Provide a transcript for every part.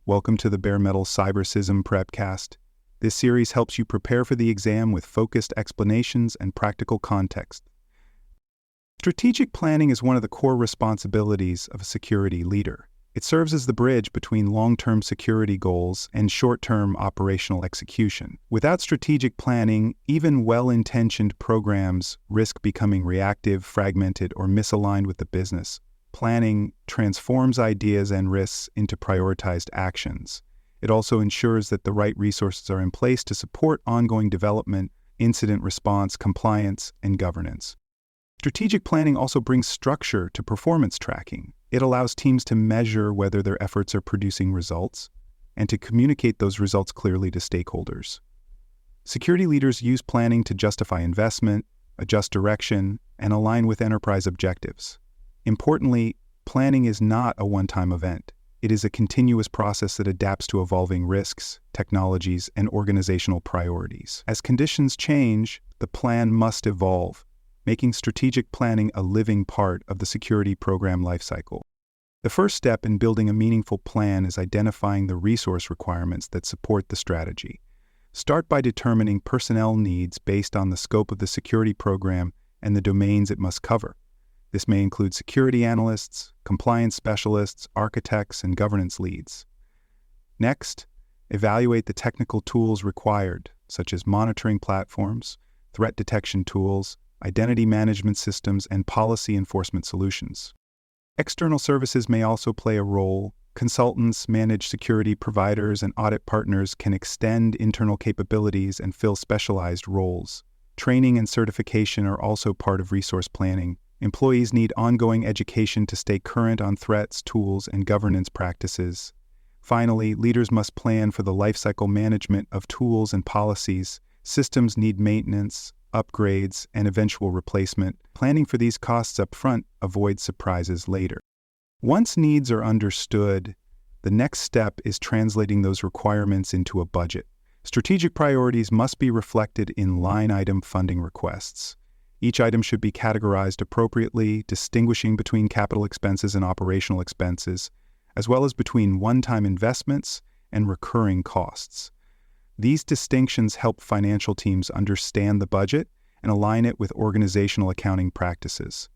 Welcome to the Bare Metal Cyber CISM Prepcast. This series helps you prepare for the exam with focused explanations and practical context. Strategic planning is one of the core responsibilities of a security leader. It serves as the bridge between long-term security goals and short-term operational execution. Without strategic planning, even well-intentioned programs risk becoming reactive, fragmented, or misaligned with the business. Planning transforms ideas and risks into prioritized actions. It also ensures that the right resources are in place to support ongoing development, incident response, compliance, and governance. Strategic planning also brings structure to performance tracking. It allows teams to measure whether their efforts are producing results and to communicate those results clearly to stakeholders. Security leaders use planning to justify investment, adjust direction, and align with enterprise objectives. Importantly, planning is not a one-time event. It is a continuous process that adapts to evolving risks, technologies, and organizational priorities. As conditions change, the plan must evolve, making strategic planning a living part of the security program lifecycle. The first step in building a meaningful plan is identifying the resource requirements that support the strategy. Start by determining personnel needs based on the scope of the security program and the domains it must cover. This may include security analysts, compliance specialists, architects, and governance leads. Next, evaluate the technical tools required, such as monitoring platforms, threat detection tools, identity management systems, and policy enforcement solutions. External services may also play a role. Consultants, managed security providers, and audit partners can extend internal capabilities and fill specialized roles. Training and certification are also part of resource planning. Employees need ongoing education to stay current on threats, tools, and governance practices. Finally, leaders must plan for the lifecycle management of tools and policies. Systems need maintenance, upgrades, and eventual replacement. Planning for these costs up front avoids surprises later. Once needs are understood, the next step is translating those requirements into a budget. Strategic priorities must be reflected in line-item funding requests. Each item should be categorized appropriately, distinguishing between capital expenses and operational expenses, as well as between one-time investments and recurring costs. These distinctions help financial teams understand the budget and align it with organizational accounting practices.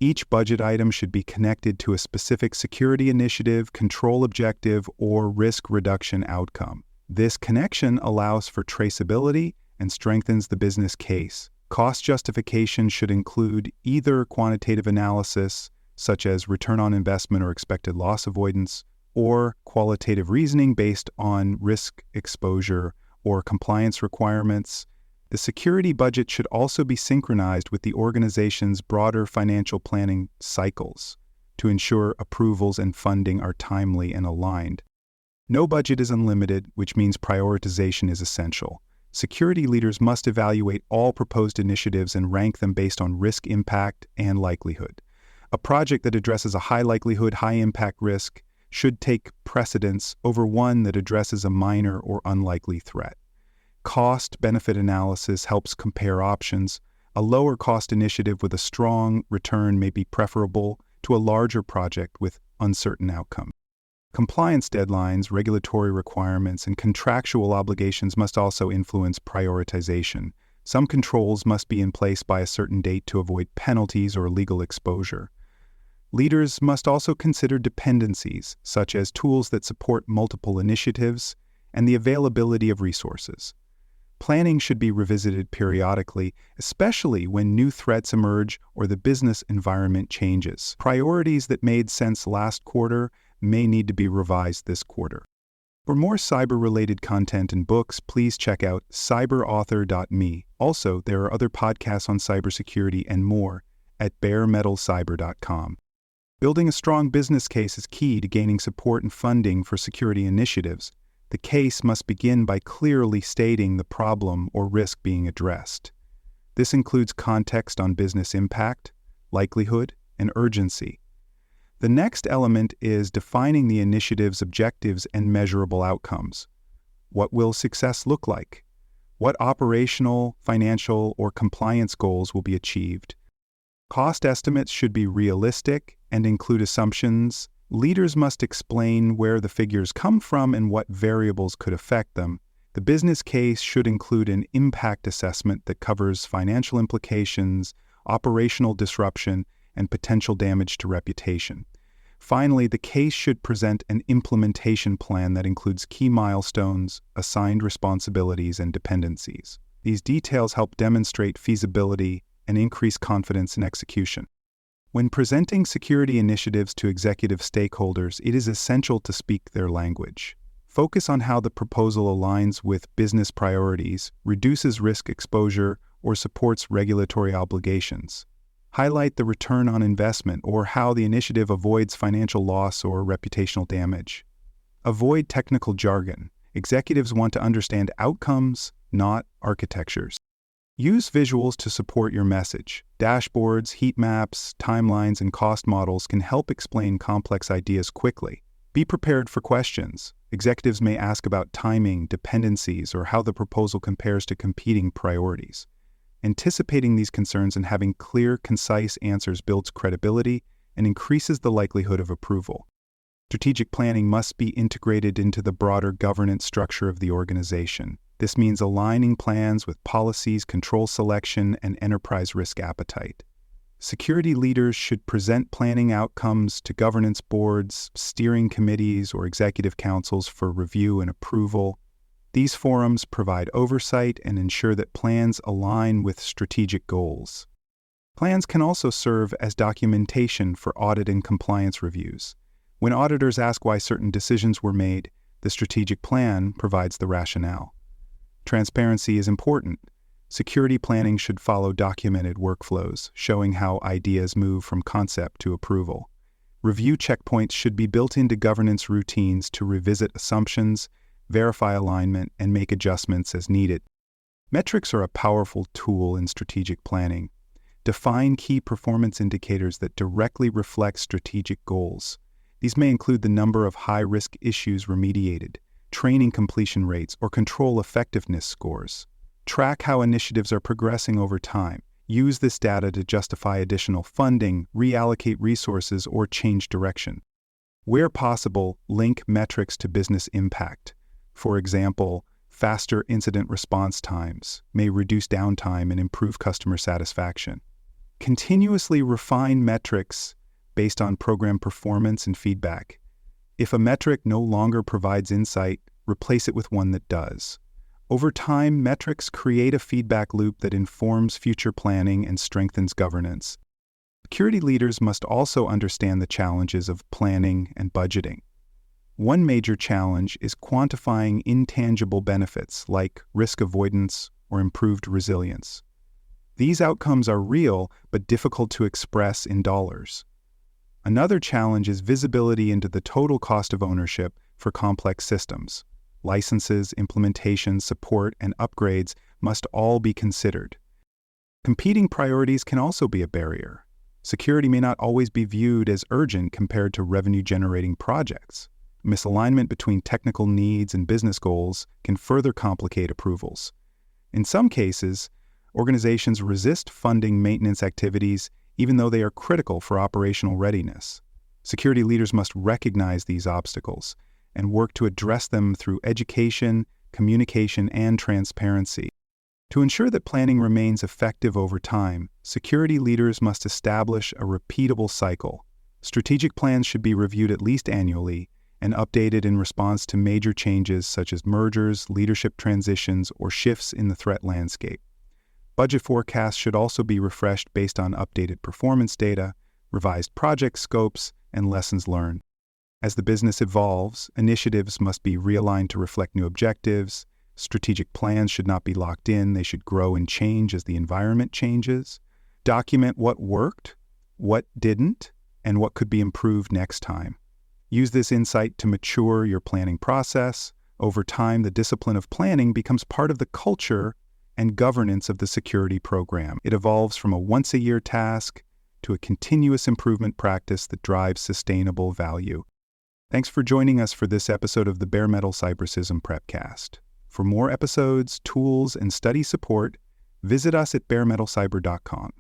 Each budget item should be connected to a specific security initiative, control objective, or risk reduction outcome. This connection allows for traceability and strengthens the business case. Cost justification should include either quantitative analysis, such as return on investment or expected loss avoidance, or qualitative reasoning based on risk exposure or compliance requirements. The security budget should also be synchronized with the organization's broader financial planning cycles to ensure approvals and funding are timely and aligned. No budget is unlimited, which means prioritization is essential. Security leaders must evaluate all proposed initiatives and rank them based on risk impact and likelihood. A project that addresses a high likelihood, high impact risk should take precedence over one that addresses a minor or unlikely threat. Cost-benefit analysis helps compare options. A lower-cost initiative with a strong return may be preferable to a larger project with uncertain outcome. Compliance deadlines, regulatory requirements, and contractual obligations must also influence prioritization. Some controls must be in place by a certain date to avoid penalties or legal exposure. Leaders must also consider dependencies, such as tools that support multiple initiatives, and the availability of resources. Planning should be revisited periodically, especially when new threats emerge or the business environment changes. Priorities that made sense last quarter may need to be revised this quarter. For more cyber-related content and books, please check out cyberauthor.me. Also, there are other podcasts on cybersecurity and more at baremetalcyber.com. Building a strong business case is key to gaining support and funding for security initiatives. The case must begin by clearly stating the problem or risk being addressed. This includes context on business impact, likelihood, and urgency. The next element is defining the initiative's objectives and measurable outcomes. What will success look like? What operational, financial, or compliance goals will be achieved? Cost estimates should be realistic and include assumptions Leaders must explain where the figures come from and what variables could affect them. The business case should include an impact assessment that covers financial implications, operational disruption, and potential damage to reputation. Finally, the case should present an implementation plan that includes key milestones, assigned responsibilities, and dependencies. These details help demonstrate feasibility and increase confidence in execution. When presenting security initiatives to executive stakeholders, it is essential to speak their language. Focus on how the proposal aligns with business priorities, reduces risk exposure, or supports regulatory obligations. Highlight the return on investment or how the initiative avoids financial loss or reputational damage. Avoid technical jargon. Executives want to understand outcomes, not architectures. Use visuals to support your message. Dashboards, heat maps, timelines, and cost models can help explain complex ideas quickly. Be prepared for questions. Executives may ask about timing, dependencies, or how the proposal compares to competing priorities. Anticipating these concerns and having clear, concise answers builds credibility and increases the likelihood of approval. Strategic planning must be integrated into the broader governance structure of the organization. This means aligning plans with policies, control selection, and enterprise risk appetite. Security leaders should present planning outcomes to governance boards, steering committees, or executive councils for review and approval. These forums provide oversight and ensure that plans align with strategic goals. Plans can also serve as documentation for audit and compliance reviews. When auditors ask why certain decisions were made, the strategic plan provides the rationale. Transparency is important. Security planning should follow documented workflows, showing how ideas move from concept to approval. Review checkpoints should be built into governance routines to revisit assumptions, verify alignment, and make adjustments as needed. Metrics are a powerful tool in strategic planning. Define key performance indicators that directly reflect strategic goals. These may include the number of high-risk issues remediated, training completion rates, or control effectiveness scores. Track how initiatives are progressing over time. Use this data to justify additional funding, reallocate resources, or change direction. Where possible, link metrics to business impact. For example, faster incident response times may reduce downtime and improve customer satisfaction. Continuously refine metrics based on program performance and feedback. If a metric no longer provides insight, replace it with one that does. Over time, metrics create a feedback loop that informs future planning and strengthens governance. Security leaders must also understand the challenges of planning and budgeting. One major challenge is quantifying intangible benefits like risk avoidance or improved resilience. These outcomes are real but difficult to express in dollars. Another challenge is visibility into the total cost of ownership for complex systems. Licenses, implementation, support, and upgrades must all be considered. Competing priorities can also be a barrier. Security may not always be viewed as urgent compared to revenue-generating projects. Misalignment between technical needs and business goals can further complicate approvals. In some cases, organizations resist funding maintenance activities even though they are critical for operational readiness. Security leaders must recognize these obstacles and work to address them through education, communication, and transparency. To ensure that planning remains effective over time, security leaders must establish a repeatable cycle. Strategic plans should be reviewed at least annually and updated in response to major changes such as mergers, leadership transitions, or shifts in the threat landscape. Budget forecasts should also be refreshed based on updated performance data, revised project scopes, and lessons learned. As the business evolves, initiatives must be realigned to reflect new objectives. Strategic plans should not be locked in. They should grow and change as the environment changes. Document what worked, what didn't, and what could be improved next time. Use this insight to mature your planning process. Over time, the discipline of planning becomes part of the culture and governance of the security program. It evolves from a once-a-year task to a continuous improvement practice that drives sustainable value. Thanks for joining us for this episode of the Bare Metal CISM Prepcast. For more episodes, tools, and study support, visit us at baremetalcyber.com.